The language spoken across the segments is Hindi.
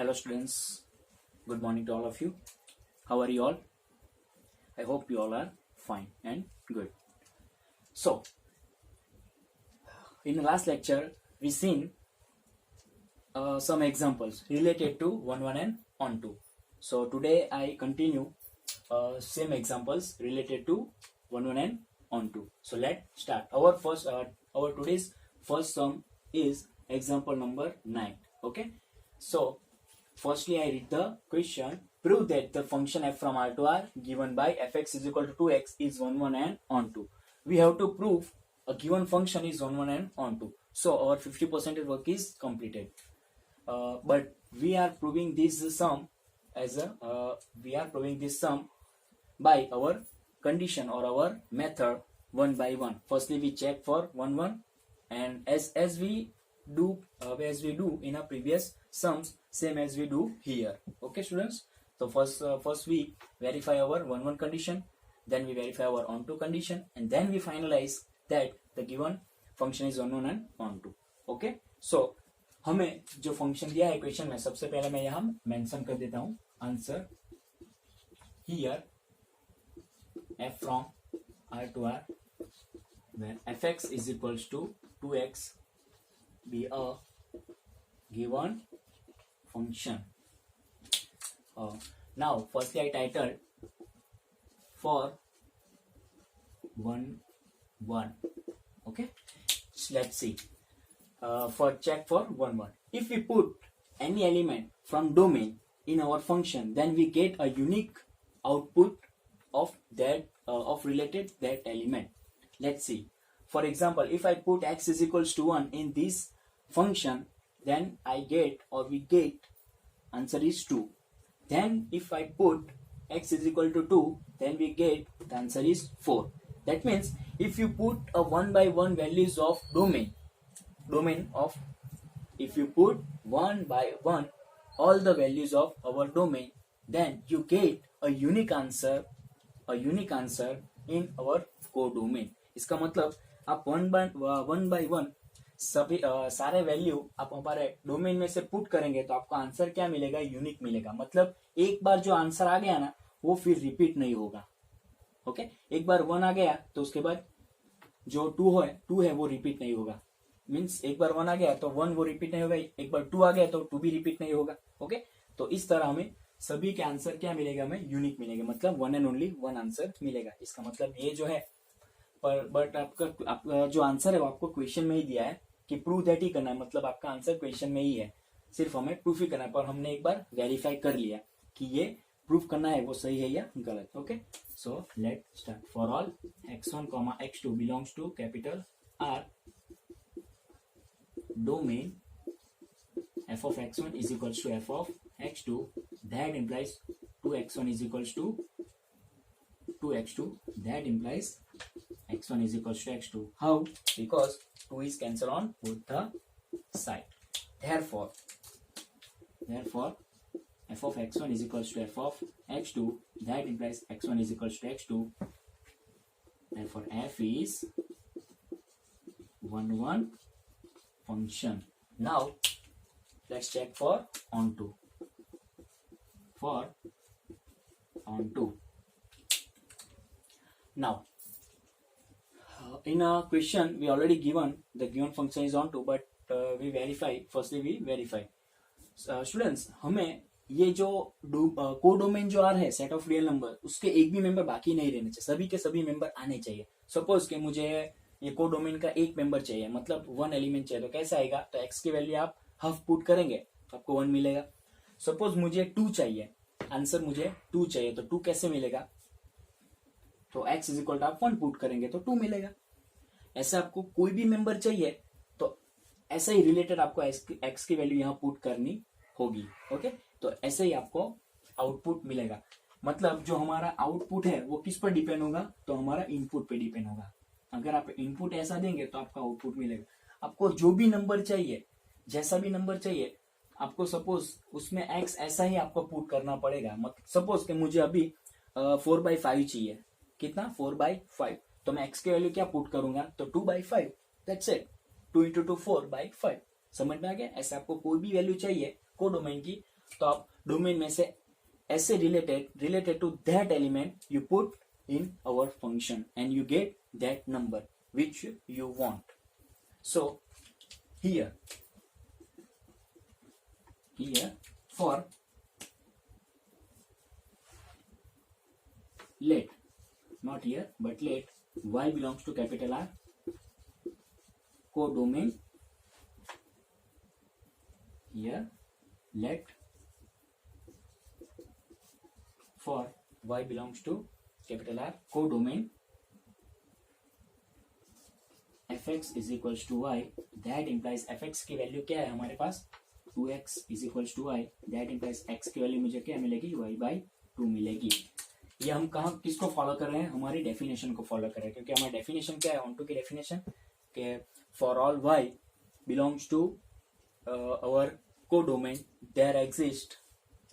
Hello students, good morning to all of you. How are you all? I hope you all are fine and good. So, in the last lecture, we seen some examples related to 1 and onto. So today I continue same examples related to 1 and onto. So let's start. Our today's first sum is example number 9. Okay. So firstly, I read the question. Prove that the function f from R to R given by fx is equal to 2x is 1 and onto. We have to prove a given function is 1 and onto. So our 50% work is completed. But we are proving this sum by our condition or our method one by one. Firstly, we check for 1, and as we do in our previous sums, same as we do here. Okay, students. So first we verify our 1 condition, then we verify our onto condition, and then we finalize that the given function is 1 and onto. Okay, so हमें जो फंक्शन दिया है इक्वेशन में, सबसे पहले मैं यहां मेंशन कर देता हूं answer here f from R to R where fx is equals to 2x be a given function. Now firstly I titled for 1. Okay, let's see. For check for 1. If we put any element from domain in our function, then we get a unique output of that related that element. Let's see. For example, if I put x is equals to 1 in this function, then I get or we get answer is 2. Then if I put x is equal to 2, then we get the answer is 4. That means if you put a 1 by 1 values of if you put 1 by 1 all the values of our domain, then you get a unique answer in our codomain. इसका मतलब आप 1 by 1 सभी सारे वैल्यू आप हमारे डोमेन में से पुट करेंगे तो आपको आंसर क्या मिलेगा? यूनिक मिलेगा. मतलब एक बार जो आंसर आ गया ना, वो फिर रिपीट नहीं होगा. ओके, एक बार 1 आ गया तो उसके बाद जो 2 है वो रिपीट नहीं होगा. मीन्स एक बार 1 आ गया तो 1 वो रिपीट नहीं होगा, एक बार 2 आ गया तो 2 भी रिपीट नहीं होगा. ओके, तो इस तरह हमें सभी के आंसर क्या मिलेगा? हमें यूनिक मिलेगा. मतलब 1 and only 1 आंसर मिलेगा. इसका मतलब ये जो है बट आपका जो आंसर है वो आपको क्वेश्चन में ही दिया है कि प्रूव दैट ही करना है. मतलब आपका आंसर क्वेश्चन में ही है, सिर्फ हमें प्रूफ ही करना है. पर हमने एक बार वेरीफाई कर लिया कि ये प्रूफ करना है वो सही है या गलत. Okay, so let start. For all x1, x2 belongs to capital R, domain f of x1 is equals to f of x2, that implies 2x1 is equals to 2x2, that implies x1 is equals to x2. How? Because 2 is cancelled on both the side. Therefore f of x1 is equals to f of x2, that implies x1 is equals to x2. Therefore f is 1 function. Now let's check for onto. Now in a question we already given the given function is onto, but we verify. Students, हमें ये जो कोडोमेन जो आर है सेट ऑफ रियल नंबर, उसके एक भी मेंबर बाकी नहीं रहने चाहिए. सभी के सभी मेंबर आने चाहिए. सपोज कि मुझे ये कोडोमेन का एक मेंबर चाहिए, मतलब 1 एलिमेंट चाहिए. तो कैसे आएगा? तो x की वैल्यू आप हाफ पुट करेंगे तो आपको 1 मिलेगा. सपोज मुझे 2 चाहिए, आंसर मुझे 2 चाहिए, तो 2 कैसे मिलेगा? तो x इज इक्वल टू आप 1 पुट करेंगे तो 2 मिलेगा. ऐसे आपको कोई भी मेंबर चाहिए तो ऐसे ही रिलेटेड आपको x की वैल्यू यहाँ पुट करनी होगी. ओके, तो ऐसे ही आपको आउटपुट मिलेगा. मतलब जो हमारा आउटपुट है वो किस पर डिपेंड होगा? तो हमारा इनपुट पे डिपेंड होगा. अगर आप इनपुट ऐसा देंगे तो आपका आउटपुट मिलेगा. आपको जो भी नंबर चाहिए, जैसा भी नंबर चाहिए, आपको सपोज उसमें x ऐसा ही आपको पुट करना पड़ेगा. मतलब सपोज कि मुझे अभी 4/5 चाहिए. कितना? 4/5. तो मैं x की वैल्यू क्या पुट करूंगा? तो 2/5. That's it. 2 × 2 4/5. समझ में आ गया? ऐसे आपको कोई भी वैल्यू चाहिए कोडोमेन की, तो आप डोमेन में से ऐसे related to that element you put in our function and you get that number which you want. So here for let, not here but let y belongs to capital R codomain. Here let for y belongs to capital R codomain fx is equals to y, that implies fx की वैल्यू क्या है हमारे पास 2x is equals to y, that implies x की वैल्यू मुझे क्या मिलेगी y by 2 मिलेगी। ये हम कहाँ किसको फॉलो कर रहे हैं, हमारी डेफिनेशन को फॉलो कर रहे हैं, क्योंकि हमारी डेफिनेशन क्या है, ऑन2 की डेफिनेशन के for all y belongs to our codomain there exist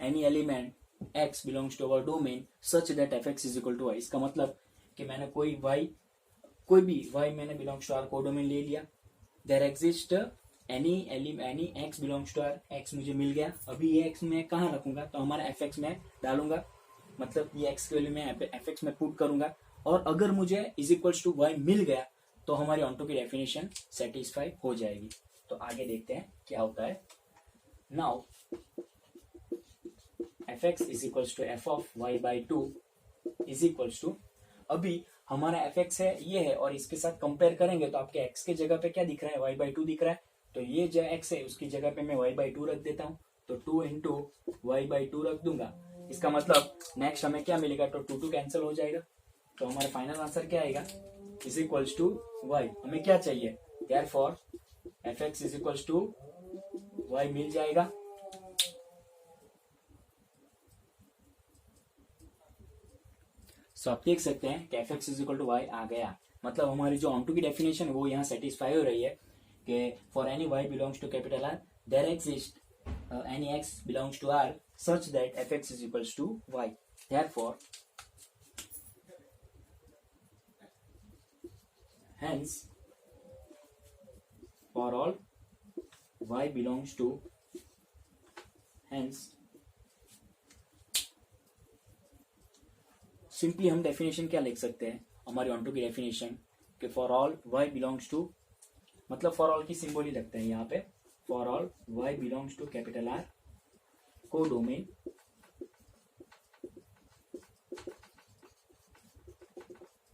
any element x belongs to our domain such that fx is equal to y। इसका मतलब कि मैंने कोई भी y मैंने belongs to our codomain ले लिया, there exist any x belongs to our x मुझे मिल गया। अभी ये x मैं कहाँ रखूंगा, तो हमारा fx में डालूंगा, मतलब ये x की वैल्यू में fx में पुट करूंगा, और अगर मुझे is equals to y मिल गया तो हमारी ऑन2 की डेफिनेशन सेटिस्फाई हो जाएगी। तो आगे देखते हैं क्या होता है। Now fx is equals to f of y by 2 is equals to, अभी हमारा fx है ये है, और इसके साथ कंपेयर करेंगे तो आपके x के जगह पे क्या दिख रहा है, y by 2 दिख रहा है, तो ये जो x है उसकी जगह पे मैं y by 2 रख देता हूँ, तो 2 into y by 2 रख दूंगा। इसका मतलब नेक्स्ट हमें क्या मिलेगा, तो 2 कैंसिल हो जाएगा, तो हमारा फाइनल आंसर क्या आएगा, इज इक्वल्स टू y। हमें क्या चाहिए, therefore fx is equals to y मिल जाएगा। सो आप देख सकते हैं कि fx is equal to y आ गया, मतलब हमारी जो ऑन2 की डेफिनेशन है वो यहाँ सेटिस्फाई हो रही है कि for any y belongs to capital R there exist any x belongs to R such that fx is equals to y। Therefore hence for all y belongs to, hence simply हम डेफिनेशन क्या लिख सकते हैं, हमारी ऑन2 की डेफिनेशन कि for all y belongs to, मतलब फॉर ऑल की सिंबल ही लगता है यहाँ पे, for all y belongs to capital R codomain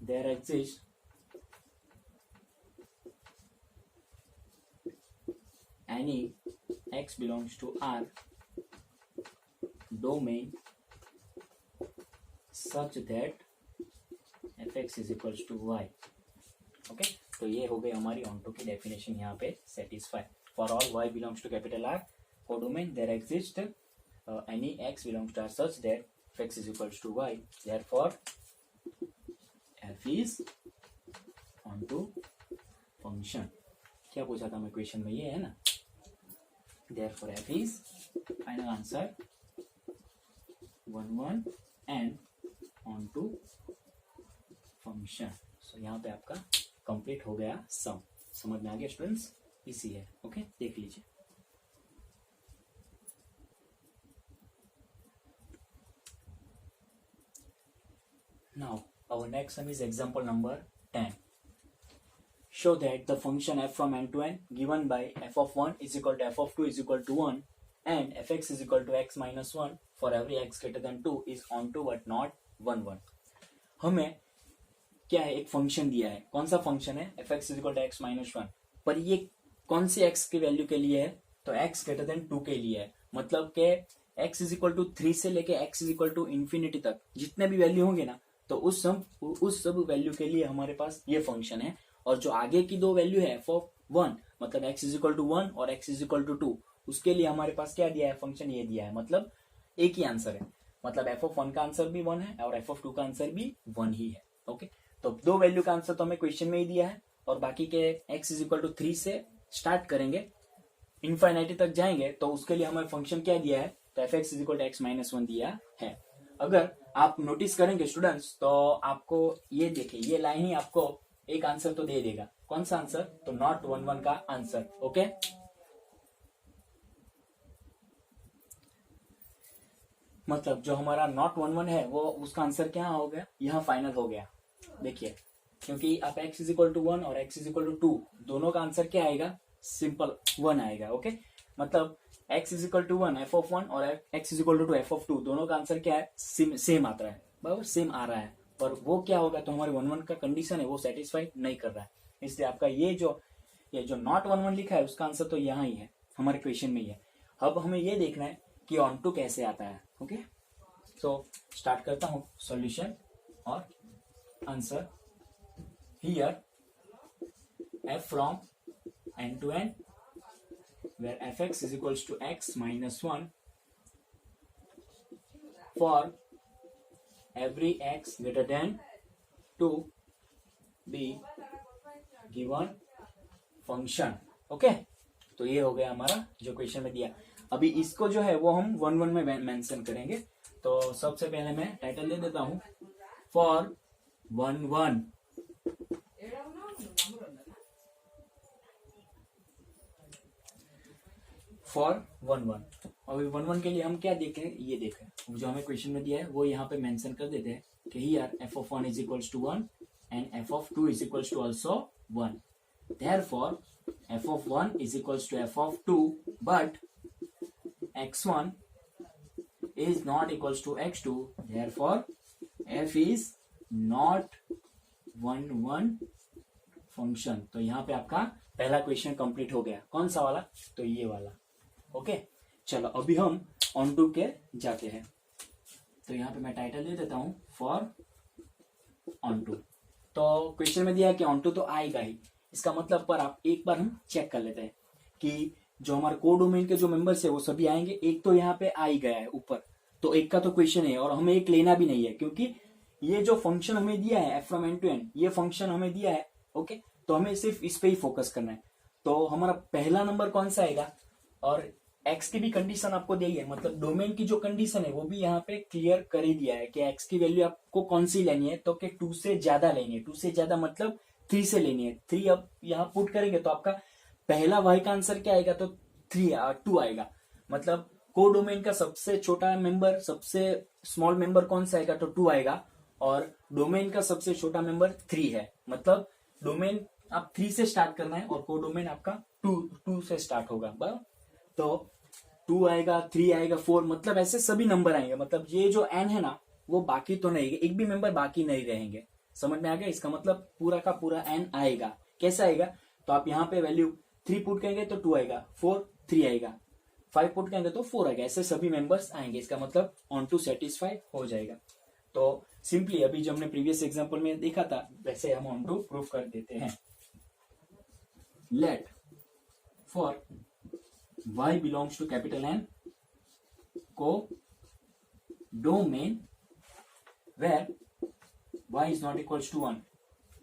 there exist any x belongs to R domain such that fx is equals to y। Okay, तो ये हो गई हमारी ऑन2 की डेफिनेशन यहाँ पे satisfy. For all y belongs to capital R codomain there exist any x belongs to R such that fx is equals to y, therefore f is ऑन2 फंक्शन। क्या पूछा था मैं क्वेश्चन में, ये है ना, therefore f is final answer 1 and ऑन2 फंक्शन। सो यहाँ पे आपका कंप्लीट हो गया सम। समझ में आ गया स्टूडेंट्स, इसी है। ओके, देख लीजिए। Now our next sum is example number 10. Show that the function f from n to n given by f of 1 is equal to f of 2 is equal to 1 and fx is equal to x minus 1 for every x greater than 2 is onto but not 1 1। हमें क्या है, एक फंक्शन दिया है। कौन सा फंक्शन है, fx is equal to x minus 1, पर ये कौन सी x की वैल्यू के लिए है, तो x greater than 2 के लिए है। मतलब के x is equal to 3 से लेके x is equal to infinity तक जितने भी वैल्यू होंगे ना, तो उस सब वैल्यू के लिए हमारे पास ये फंक्शन है। और जो आगे की दो वैल्यू है f of 1 मतलब x is equal to 1 और x is equal to 2, उसके लिए हमारे पास क्या दिया है, फंक्शन ये दिया है। मतलब एक ही आंसर है, मतलब f of 1 का आंसर भी 1 है और f of 2 का आंसर भी 1 ही है। ओके, तो दो वैल्यू का आंसर तो हमें क्वेश्चन में ही दिया है, और बाकी के x is equal to 3 से स्टार्ट करेंगे, इनफाइनाइटी तक जाएंगे, तो उसके लिए हमें फंक्शन क्या दिया है, तो fx is equal to x minus 1 दिया है। अगर आप नोटिस करेंगे स्टूडेंट्स, तो आपको ये देखिए, ये लाइन ही आपको एक आंसर तो दे देगा। कौन सा आंसर, तो नॉट 1 1 का आंसर। ओके, मतलब जो हमारा नॉट 1 1 है वो उसका आंसर क्या हो गया, यहाँ फाइनल हो गया। देखिए क्योंकि आप x इज इक्वल टू 1 और x इज इक्वल टू 2 दोनों का आंसर क्या आएगा, सिंपल 1 आएगा। ओके, मतलब x is equal to 1 f of 1 और x is equal to 2 f of 2 दोनों का आंसर क्या है, सेम आता है, बराबर सेम आ रहा है। पर वो क्या होगा, तो हमारे 1 1 का कंडीशन है वो सेटिस्फाई नहीं कर रहा है, इसलिए आपका ये जो नॉट 1 1 लिखा है उसका आंसर तो यहाँ ही है, हमारे क्वेश्चन में ही है। अब हमें ये देखना है कि ऑन टू कैसे आता है। ओके, तो स्टार्ट करता हूँ सॉल्यूशन और answer. Here f from n to n where fx is equals to x minus 1 for every x greater than 2 be given function। Okay, तो ये हो गया हमारा जो क्वेश्चन में दिया। अभी इसको जो है वो हम 1 1 में मेंशन करेंगे। तो सबसे पहले मैं टाइटल दे देता हूं फॉर 1 1। फॉर 1 1, अभी 1 1 के लिए हम क्या देखें, ये देखें जो हमें क्वेश्चन में दिया है वो यहाँ पे मेंशन कर देते हैं कि here f of 1 is equals to 1 and f of 2 is equals to also 1। Therefore f of 1 is equals to f of 2 but x1 is not equals to x2, therefore f is not 1 1 function. तो यहाँ पे आपका पहला क्वेश्चन कंप्लीट हो गया। कौन सा वाला, तो ये वाला। ओके, चलो अभी हम ऑन टू के जाते हैं। तो यहाँ पे मैं टाइटल दे देता हूं फॉर ऑन टू। तो क्वेश्चन में दिया है कि ऑन टू तो आएगा ही, इसका मतलब पर आप एक बार हम चेक कर लेते हैं कि जो हमारे कोडोमेन के जो मेंबर्स है वो सभी आएंगे। एक तो यहाँ पे आ ही गया है ऊपर, तो एक का तो क्वेश्चन है और हमें एक लेना भी नहीं है क्योंकि ये जो फंक्शन हमें दिया है f from n to n, ये फंक्शन हमें दिया है। ओके, तो हमें सिर्फ इस पे ही फोकस करना है। तो हमारा पहला नंबर कौन सा आएगा, और x की भी कंडीशन आपको दी है, मतलब डोमेन की जो कंडीशन है वो भी यहाँ पे क्लियर कर ही दिया है कि x की वैल्यू आपको कौन सी लेनी है, तो कि 2 से ज्यादा लेनी है। 2 से ज्यादा मतलब 3 से लेनी है। 3 अब यहाँ पुट करेंगे तो आपका पहला y का आंसर क्या आएगा, तो 2 आएगा। मतलब कोडोमेन का सबसे छोटा मेंबर, सबसे स्मॉल मेंबर कौन सा आएगा, तो 2 आएगा। और डोमेन का सबसे छोटा मेंबर 3 है, मतलब डोमेन आप 3 से स्टार्ट करना है और कोडोमेन आपका 2 से स्टार्ट होगा। बराबर, तो 2 आएगा, 3 आएगा, 4, मतलब ऐसे सभी नंबर आएंगे। मतलब ये जो n है ना वो बाकी तो नहीं, एक भी मेंबर बाकी नहीं रहेंगे। समझ में आ गया, इसका मतलब पूरा का पूरा n आएगा। कैसे आएगा, तो आप यहाँ पे वैल्यू 3 पुट करेंगे तो 2 आएगा, 4 3 आएगा, 5 पुट करेंगे तो 4 आएगा, ऐसे सभी मेंबर्स आएंगे। इसका मतलब ऑन टू सेटिस्फाई हो जाएगा। तो सिंपली अभी जो हमने प्रीवियस एग्जांपल में देखा था वैसे हम ऑन टू प्रूफ कर देते हैं। Let for y belongs to capital N codomain where y is not equals to 1।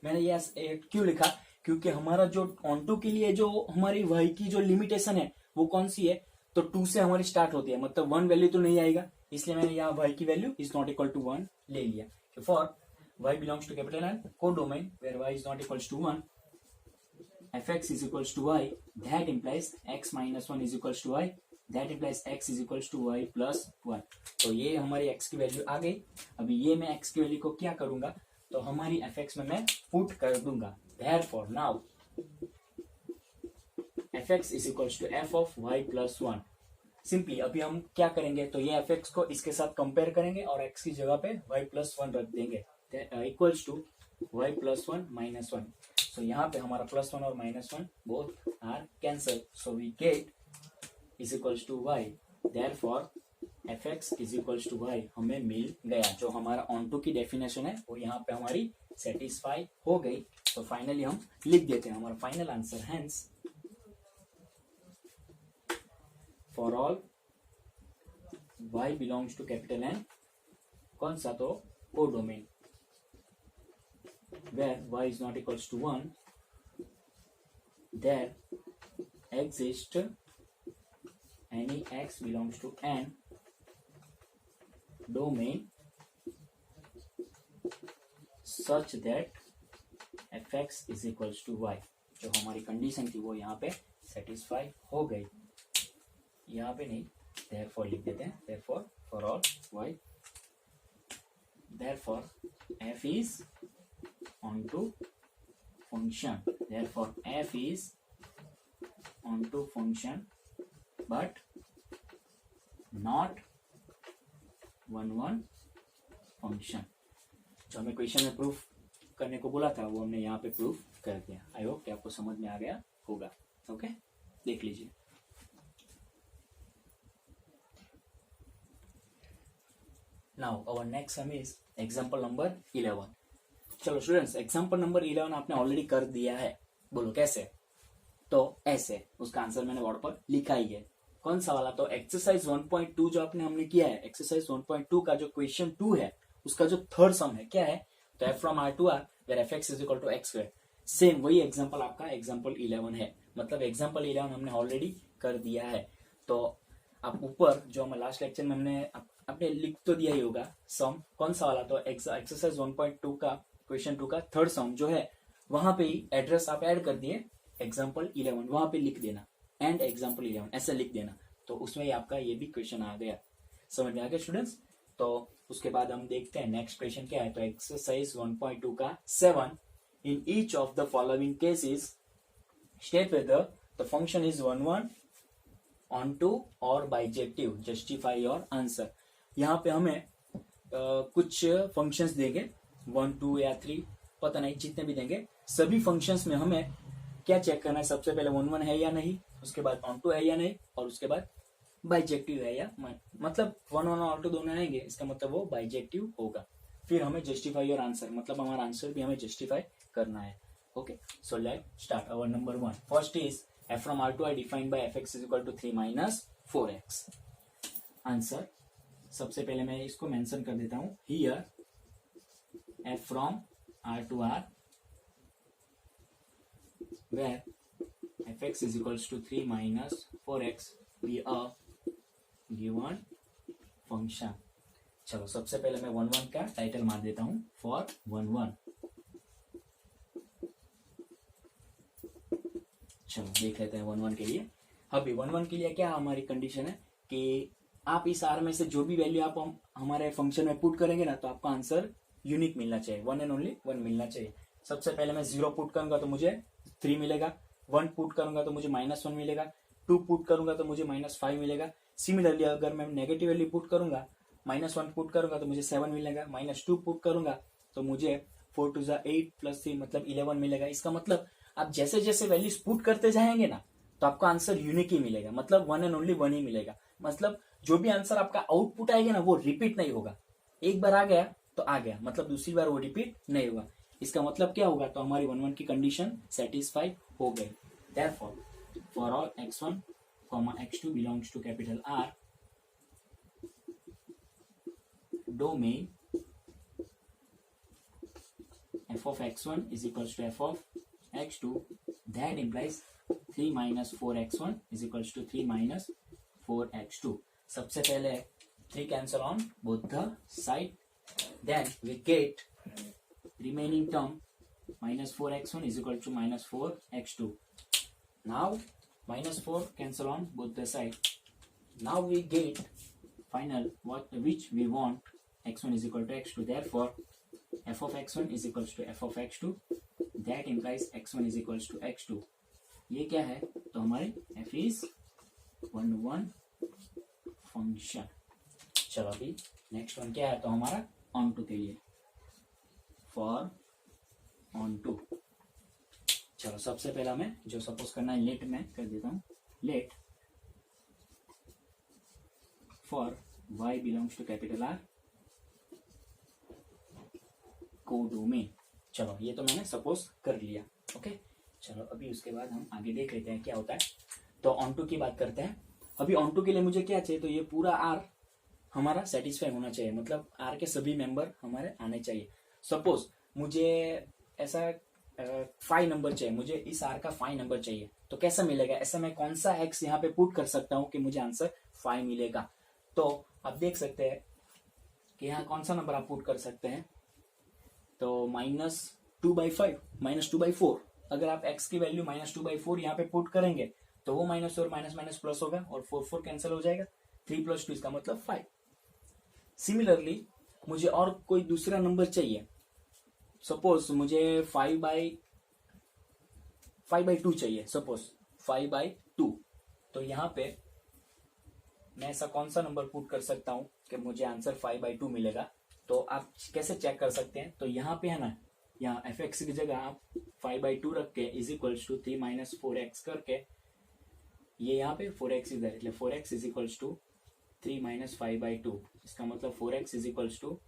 मैंने ये क्यों लिखा, क्योंकि हमारा जो ऑन टू के लिए जो हमारी y की जो लिमिटेशन है वो कौन सी है, तो 2 से हमारी स्टार्ट होती है, मतलब 1 वैल्यू तो नहीं आएगा, इसलिए मैंने यहाँ y की value is not equal to 1 ले लिया। फॉर y belongs to capital N codomain where y is not equals to 1 fx is equals to y, that implies x minus 1 is equals to y, that implies x is equals to y plus 1। तो ये हमारी x की वैल्यू आ गई। अभी ये मैं x की वैल्यू को क्या करूंगा, तो हमारी fx में मैं पुट कर दूंगा। therefore now fx is equals to f of y plus 1। Simply अभी हम क्या करेंगे, तो ये fx को इसके साथ कंपेयर करेंगे और x की जगह पे y plus 1 रख देंगे, equals to y plus 1 minus 1। So यहाँ पे हमारा +1 और -1 both are cancel, so we get is equals to y, therefore fx is equals to y हमें मिल गया। जो हमारा ऑन टू की डेफिनेशन है वो यहाँ पे हमारी सेटिस्फाई हो गई। तो फाइनली हम लिख देते हैं हमारा final answer. Hence for all y belongs to capital N, कौन सा, तो codomain where y is not equals to 1, there exists any x belongs to n domain such that fx is equals to y। जो हमारी कंडीशन थी वो यहाँ पे सेटिस्फाई हो गई। यहाँ पे नहीं, therefore लिख देते हैं, therefore for all y, therefore f is onto function, therefore f is onto function but not 1 function. जो हमें क्वेश्चन में प्रूफ करने को बोला था वो हमने यहाँ पे प्रूफ कर दिया। आई होप कि आपको समझ में आ गया होगा। ओके, देख लीजिए। Now our next sum is example number 11। चलो स्टूडेंट्स, एग्जांपल नंबर 11 आपने ऑलरेडी कर दिया है। बोलो कैसे? तो ऐसे, उसका आंसर मैंने बोर्ड पर लिखा ही है। कौन सा वाला? तो एक्सरसाइज 1.2 जो हमने किया है, एक्सरसाइज 1.2 का जो क्वेश्चन 2 है उसका जो थर्ड सम है क्या है? तो f from r to r where f(x) is equal to x square. Same वही एग्जांपल आपका एग्जांपल 11 है। मतलब एग्जांपल 11 हमने ऑलरेडी कर दिया है। तो आप ऊपर जो हमें लास्ट लेक्चर में हमने आपने लिख तो दिया ही होगा सम, कौन सा वाला? तो एक्सरसाइज 1.2 का क्वेश्चन 2 का थर्ड सम जो है, वहां पे ही एड्रेस आप ऐड कर दिए एग्जाम्पल 11, वहां पे लिख देना एंड एग्जाम्पल 11 ऐसे लिख देना। तो उसमें ही आपका ये भी क्वेश्चन आ गया। समझ में आ गया स्टूडेंट्स? तो उसके बाद हम देखते हैं नेक्स्ट क्वेश्चन क्या है। तो एक्सरसाइज 1.2 का 7, in each of the following cases state whether the function is 1 onto और बाइजेक्टिव, जस्टिफाई योर आंसर। यहाँ पे हमें कुछ फंक्शंस देंगे 1, 2 या 3, पता नहीं जितने भी देंगे। सभी फंक्शंस में हमें क्या चेक करना है? सबसे पहले 1 है या नहीं, उसके बाद ऑन टू है या नहीं, और उसके बाद बाइजेक्टिव है या मतलब 1 और 2 दोनों आएंगे, इसका मतलब वो बाइजेक्टिव होगा। फिर हमें जस्टिफाई योर आंसर, मतलब हमारा आंसर भी हमें जस्टिफाई करना है। Okay, so let start our number 1। First is f from r to r defined by fx is equal to 3 minus 4x। Answer सबसे पहले मैं इसको मेंशन कर देता हूं here, f from r to r where fx is equals to 3 minus 4x be a given function। चलो सबसे पहले मैं 1 का टाइटल मार देता हूं फॉर 1। चलो देख लेते हैं 1 के लिए। अभी 1 के लिए क्या हमारी कंडीशन है कि आप इस आर में से जो भी वैल्यू आप हमारे फंक्शन में पुट करेंगे ना, तो आपका आंसर यूनिक मिलना चाहिए, 1 एंड ओनली 1 मिलना चाहिए। सबसे पहले मैं 0 पुट करूंगा तो मुझे 3 मिलेगा, 1 पुट करूंगा तो मुझे -1 मिलेगा, 2 पुट करूंगा तो मुझे -5 मिलेगा। सिमिलरली अगर मैं नेगेटिव वैल्यू पुट करूंगा, -1 पुट करूंगा तो मुझे 7 मिलेगा, -2 पुट करूंगा तो मुझे 4 2 8 + 3 मतलब 11 मिलेगा। इसका मतलब आप जैसे जैसे वैल्यूज पुट करते जाएंगे ना, तो आपका आंसर यूनिक ही मिलेगा, मतलब 1 एंड ओनली 1 ही मिलेगा। मतलब जो भी आंसर आपका आउटपुट आएगा ना, वो रिपीट नहीं होगा। एक बार आ गया तो आ गया, मतलब दूसरी बार वो रिपीट नहीं होगा। इसका मतलब क्या होगा? तो हमारी 1 की कंडीशन सेटिस्फाई हो गई। Therefore, for all x1, x2 belongs to capital R, domain f of x1 is equals to f of x2, that implies 3 minus 4x1 is equals to 3 minus 4x2। सबसे पहले 3 cancel on both the side, then we get remaining term minus 4x1 is equal to minus 4x2। Now -4 cancel on both the side. Now we get final which we want, x1 is equal to x2. Therefore, f of x1 is equals to f of x2. That implies x1 is equals to x2। ये क्या है? तो हमारे f is 1 फंक्शन। चलो अभी नेक्स्ट वन क्या है? तो हमारा ऑन टू के लिए फॉर ऑन टू। चलो सबसे पहला मैं जो सपोज करना है लेट में कर देता हूं, let for y belongs to capital R codomain. चलो ये तो मैंने सपोज कर लिया। ओके, चलो अभी उसके बाद हम आगे देख लेते हैं क्या होता है। तो ऑन टू की बात करते हैं। अभी ऑन टू के लिए मुझे क्या चाहिए? तो ये पूरा R हमारा सेटिस्फाई होना चाहिए, मतलब R के सभी मेंबर हमारे आने चाहिए। सपोज मुझे ऐसा 5 नंबर चाहिए, मुझे इस R का 5 नंबर चाहिए, तो कैसा मिलेगा? ऐसा मैं कौन सा x यहाँ पे पुट कर सकता हूँ कि मुझे आंसर 5 मिलेगा? तो आप देख सकते हैं कि यहाँ कौन सा नंबर आप पुट कर सकते हैं। तो -2/5, -2/4। अगर आप x की वैल्यू -2/4 यहाँ पे पुट करेंगे तो वो माइनस और माइनस माइनस प्लस होगा और 4 4 कैंसिल हो जाएगा, 3 + 2 इसका मतलब 5। सिमिलरली मुझे और कोई दूसरा नंबर चाहिए, सपोज मुझे 5/2 चाहिए, सपोज 5/2, तो यहाँ पे मैं ऐसा कौन सा नंबर पुट कर सकता हूँ कि मुझे आंसर 5/2 मिलेगा। तो आप कैसे चेक कर सकते हैं, तो यहाँ पे है ना, यहाँ एफ एक्स की जगह आप 5/2 रख के इज इक्वल्स टू 3 - 4x करके, ये यहाँ पे 4x इधर, એટલે 4x इज इक्वल्स टू 3 - 5/2, इसका मतलब 4x is equals to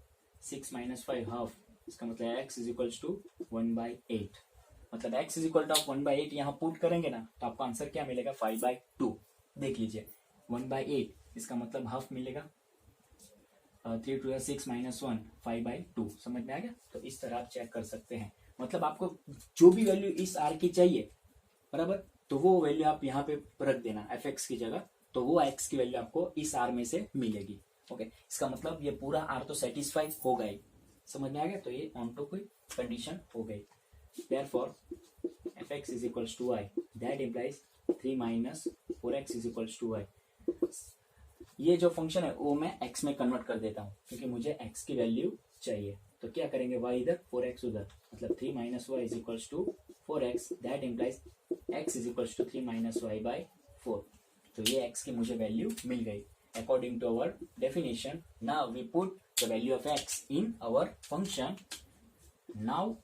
6 - 5 half, इसका मतलब x इज इक्वल्स टू 1/8, मतलब x इज इक्वल टू आप 1/8 यहाँ पुट करेंगे ना, तो आपको आंसर क्या मिलेगा 5/2। देख लीजिए 1/8, इसका मतलब हाफ मिलेगा, 3 × 6 - 1, 5/2, समझ में आ गया। तो इस तरह आप चेक कर सकते हैं, मतलब आपको जो भी वैल्यू इस r की चाहिए बराबर, तो वो वैल्यू आप यहाँ पे रख देना एफ एक्स की जगह, तो वो x की वैल्यू आपको इस r में से मिलेगी। ओके, इसका मतलब ये पूरा r तो सेटिस्फाई हो गई, समझ में आ गया। तो ये ऑन टू कोई कंडीशन हो गई। Therefore fx is equals to y, that implies 3 - 4x is equals to y। ये जो फंक्शन है वो मैं x में कन्वर्ट कर देता हूँ, क्योंकि मुझे x की वैल्यू चाहिए। तो क्या करेंगे, y इधर 4x उधर, मतलब 3 - y is equals to 4x, that implies x is equals to 3 - y/4। तो ये x की मुझे वैल्यू मिल गई according to our definition. Now we put the value of x in our function. Now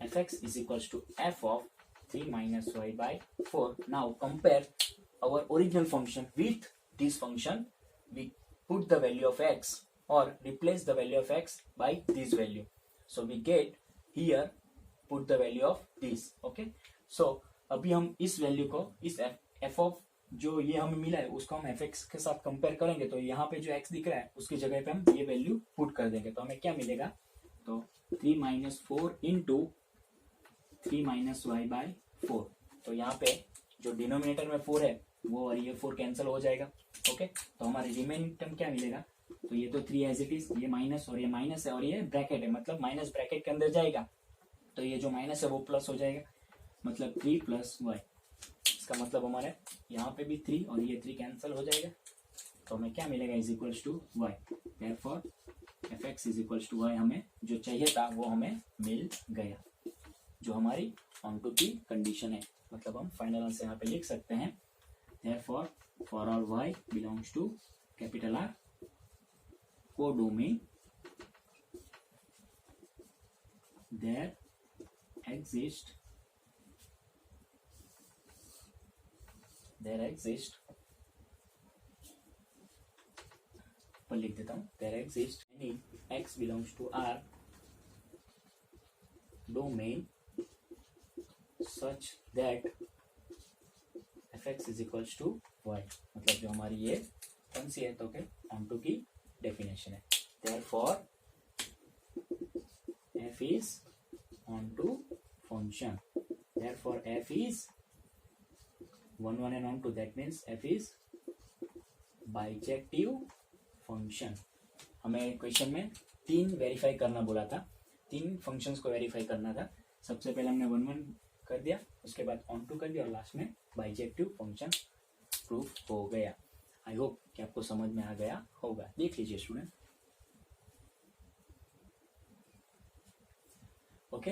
fx is equals to f of 3 - y/4. Now compare our original function with this function. We put the value of x or replace the value of x by this value. So we get here put the value of this. Okay. So अभी हम इस वैल्यू को इस f of जो ये हमें मिला है उसको हम fx के साथ कंपेयर करेंगे, तो यहाँ पे जो x दिख रहा है उसकी जगह पे हम ये वैल्यू पुट कर देंगे, तो हमें क्या मिलेगा, तो 3 - 4 इंटू 3 - y/4। तो यहाँ पे जो डिनोमिनेटर में 4 है वो और ये 4 कैंसिल हो जाएगा। ओके, तो हमारे रिमेनिंग टर्म क्या मिलेगा, तो ये तो 3 एज इट इज, ये माइनस और ये माइनस है और ये ब्रैकेट है, मतलब माइनस ब्रैकेट के अंदर जाएगा, तो ये जो माइनस है वो प्लस हो जाएगा, मतलब 3 + y। इसका मतलब हमारे यहाँ पे भी 3 और ये 3 कैंसिल हो जाएगा, तो हमें क्या मिलेगा, is equals to y। Therefore fx is equals to y, हमें जो चाहिए था वो हमें मिल गया, जो हमारी ऑन टू की कंडीशन है। मतलब हम फाइनल आंसर यहाँ पे लिख सकते हैं, therefore for all y belongs to capital R codomain, there exist पर लिख देता हूँ, there exist any x belongs to R domain such that fx is equals to y। मतलब जो हमारी ये कौन सी है, तो क्या ऑन टू की डेफिनेशन है। therefore f is on to function, therefore f is 1 1 and on to, that means f is bijective function। हमें क्वेश्चन में 3 वेरीफाई करना बोला था, 3 फंक्शंस को वेरीफाई करना था। सबसे पहले हमने 1 1 कर दिया, उसके बाद ऑन टू कर दिया और लास्ट में बाइजेक्टिव फंक्शन प्रूफ हो गया। आई होप कि आपको समझ में आ गया होगा। देख लीजिए स्टूडेंट। ओके,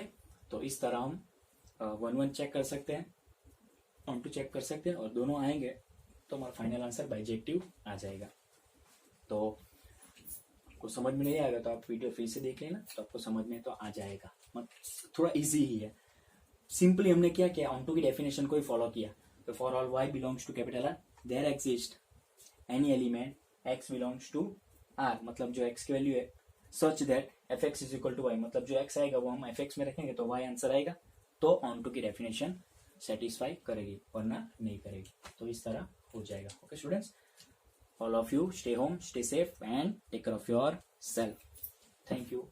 तो इस तरह हम 1 1 चेक कर सकते हैं, ऑन टू चेक कर सकते हैं, और दोनों आएंगे तो हमारा फाइनल आंसर बाइजेक्टिव आ जाएगा। तो आपको समझ में नहीं आएगा तो आप वीडियो फिर से देख लेना, तो आपको समझ में तो आ जाएगा। थोड़ा इजी ही है। सिंपली हमने क्या किया, ऑन टू की डेफिनेशन को ही फॉलो किया। तो for all y belongs to capital R, there exist any element x belongs to R, मतलब जो x की वैल्यू है, such that fx is equal to y, मतलब जो x आएगा वो हम fx में रखेंगे तो y आंसर आएगा। तो ऑन टू की डेफिनेशन सेटिस्फाई करेगी, वरना नहीं करेगी। तो इस तरह हो जाएगा। Okay students, all of you stay home, stay safe and take care of yourself. Thank you.